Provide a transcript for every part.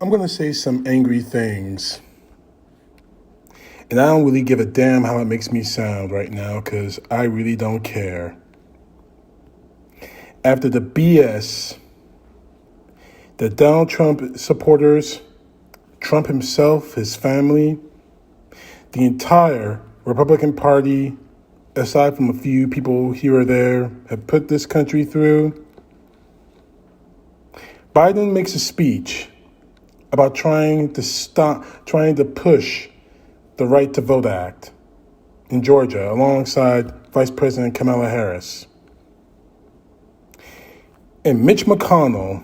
I'm going to say some angry things. And I don't really give a damn how it makes me sound right now because I really don't care. After the BS that Donald Trump supporters, Trump himself, his family, the entire Republican Party, aside from a few people here or there, have put this country through, Biden makes a speech about trying to push the Right to Vote Act in Georgia alongside Vice President Kamala Harris. And Mitch McConnell,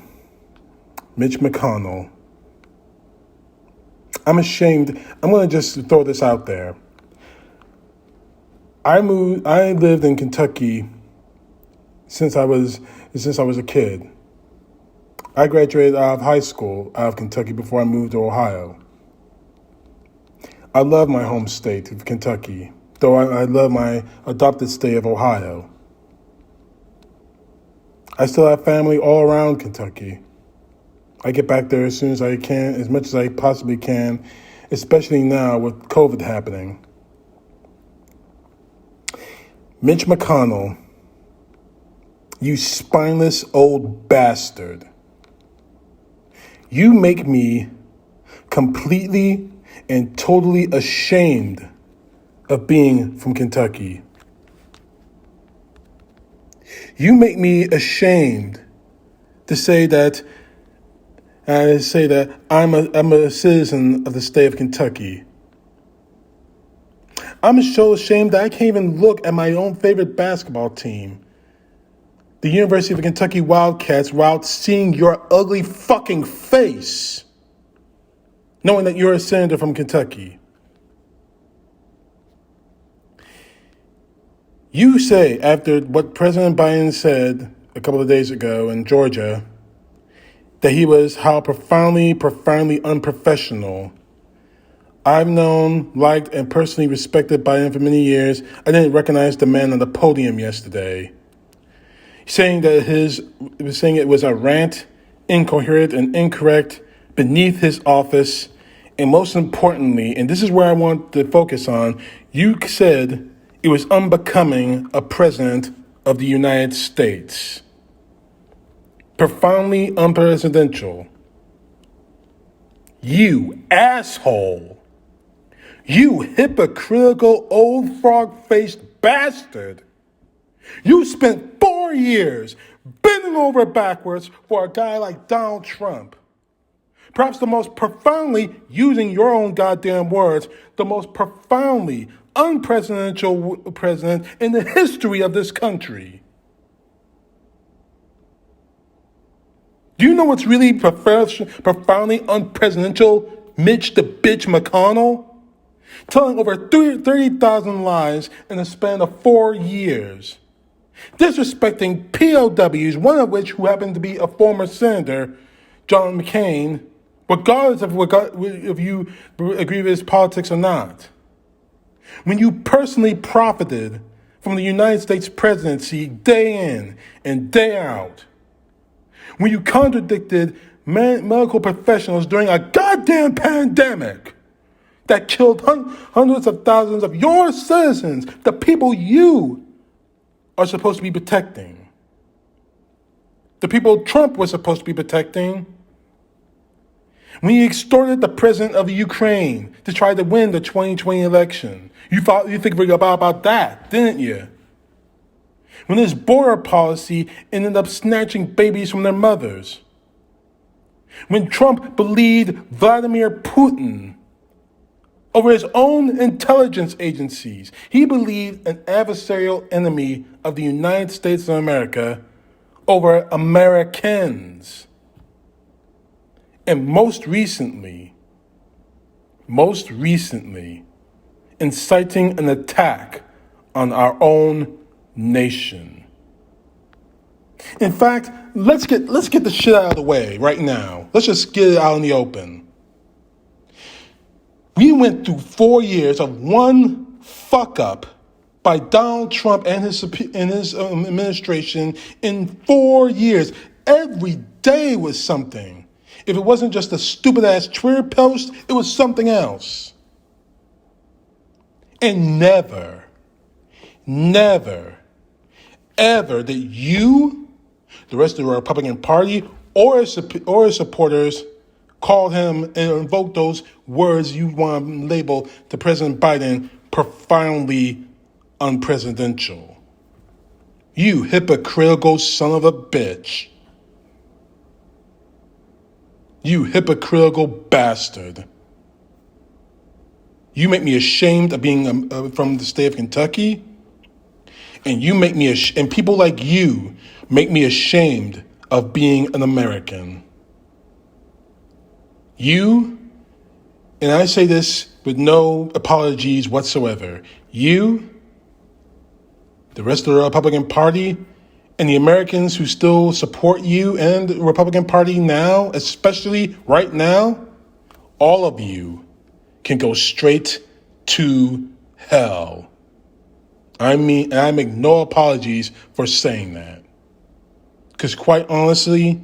I'm ashamed. I'm going to just throw this out there. I lived in Kentucky since I was a kid. I graduated out of high school out of Kentucky before I moved to Ohio. I love my home state of Kentucky, though I love my adopted state of Ohio. I still have family all around Kentucky. I get back there as soon as I can, as much as I possibly can, especially now with COVID happening. Mitch McConnell, you spineless old bastard. You make me completely and totally ashamed of being from Kentucky. You make me ashamed to say that I'm a citizen of the state of Kentucky. I'm so ashamed that I can't even look at my own favorite basketball team, the University of Kentucky Wildcats, without seeing your ugly fucking face, knowing that you're a senator from Kentucky. You say, after what President Biden said a couple of days ago in Georgia, that he was how profoundly unprofessional. I've known, liked, and personally respected Biden for many years. I didn't recognize the man on the podium yesterday, saying it was a rant, incoherent and incorrect, beneath his office, and most importantly, and this is where I want to focus on, you said it was unbecoming a president of the United States. Profoundly unpresidential. You asshole. You hypocritical old frog-faced bastard. You spent 4 years bending over backwards for a guy like Donald Trump. Perhaps the most profoundly, using your own goddamn words, the most profoundly unpresidential president in the history of this country. Do you know what's really profoundly unpresidential? Mitch the bitch McConnell? Telling over 30,000 lies in the span of 4 years. Disrespecting POWs, one of which who happened to be a former senator, John McCain, regardless of if you agree with his politics or not. When you personally profited from the United States presidency day in and day out. When you contradicted medical professionals during a goddamn pandemic that killed hundreds of thousands of your citizens, the people you are supposed to be protecting, the people Trump was supposed to be protecting. When you extorted the president of Ukraine to try to win the 2020 election, you think about that, didn't you? When his border policy ended up snatching babies from their mothers. When Trump believed Vladimir Putin over his own intelligence agencies. He believed an adversarial enemy of the United States of America over Americans. And most recently, inciting an attack on our own nation. In fact, let's get the shit out of the way right now. Let's just get it out in the open. We went through 4 years of one fuck up by Donald Trump and his administration in 4 years. Every day was something. If it wasn't just a stupid-ass Twitter post, it was something else. And never, ever did you, the rest of the Republican Party, or his supporters call him and invoke those words you want to label to President Biden profoundly unpresidential. You hypocritical son of a bitch. You hypocritical bastard. You make me ashamed of being from the state of Kentucky. And you make me, and people like you make me ashamed of being an American. You, and I say this with no apologies whatsoever, you, the rest of the Republican Party, and the Americans who still support you and the Republican Party now, especially right now, all of you can go straight to hell. I make no apologies for saying that. Because quite honestly,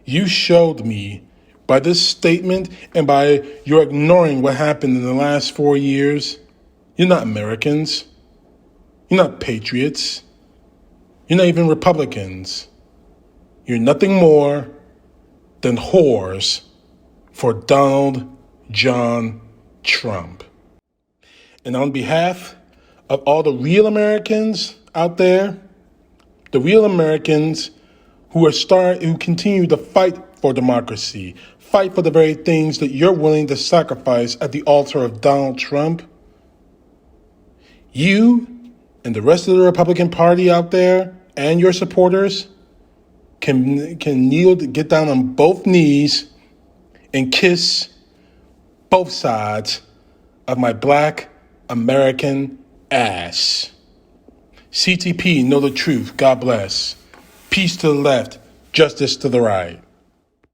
you showed me by this statement and by your ignoring what happened in the last 4 years, you're not Americans. You're not patriots. You're not even Republicans. You're nothing more than whores for Donald John Trump. And on behalf of all the real Americans out there, the real Americans who continue to fight for democracy, fight for the very things that you're willing to sacrifice at the altar of Donald Trump, you and the rest of the Republican Party out there and your supporters can kneel, get down on both knees and kiss both sides of my black American ass. CTP, know the truth. God bless. Peace to the left, justice to the right.